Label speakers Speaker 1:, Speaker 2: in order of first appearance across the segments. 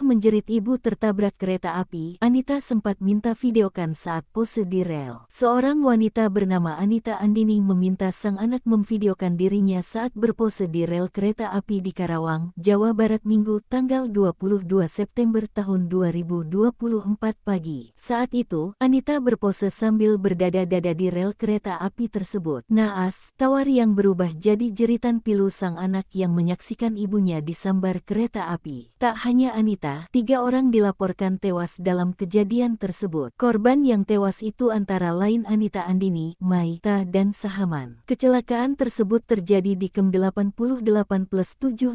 Speaker 1: Menjerit ibu tertabrak kereta api, Anita sempat minta videokan saat pose di rel. Seorang wanita bernama Anita Andini meminta sang anak memvideokan dirinya saat berpose di rel kereta api di Karawang, Jawa Barat Minggu tanggal 22 September tahun 2024 pagi. Saat itu, Anita berpose sambil berdada-dada di rel kereta api tersebut. Naas, tawar yang berubah jadi jeritan pilu sang anak yang menyaksikan ibunya disambar kereta api. Tak hanya Anita, 3 orang dilaporkan tewas dalam kejadian tersebut. Korban yang tewas itu antara lain Anita Andini, Maita, dan Sahaman. Kecelakaan tersebut terjadi di KM 88+700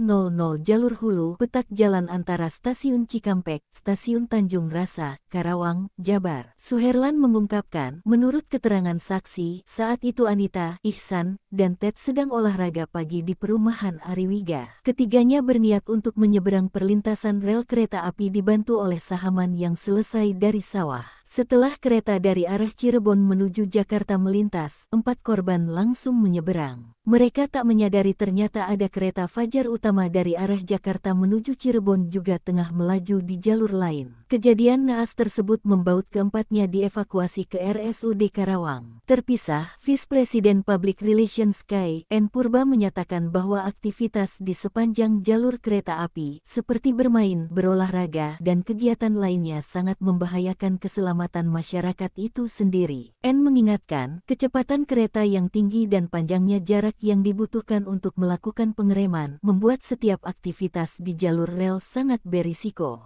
Speaker 1: jalur hulu, petak jalan antara Stasiun Cikampek, Stasiun Tanjung Rasa, Karawang, Jabar. Suherlan mengungkapkan, menurut keterangan saksi, saat itu Anita, Ihsan, dan Ted sedang olahraga pagi di perumahan Ariwiga. Ketiganya berniat untuk menyeberang perlintasan rel kereta api dibantu oleh Sahaman yang selesai dari sawah. Setelah kereta dari arah Cirebon menuju Jakarta melintas, 4 korban langsung menyeberang. Mereka tak menyadari ternyata ada kereta Fajar Utama dari arah Jakarta menuju Cirebon juga tengah melaju di jalur lain. Kejadian naas tersebut membaut keempatnya dievakuasi ke RSUD Karawang. Terpisah, Vice President Public Relations KN Purba menyatakan bahwa aktivitas di sepanjang jalur kereta api, seperti bermain, berolahraga, dan kegiatan lainnya sangat membahayakan keselamatan masyarakat itu sendiri. N mengingatkan, kecepatan kereta yang tinggi dan panjangnya jarak yang dibutuhkan untuk melakukan pengereman, membuat setiap aktivitas di jalur rel sangat berisiko.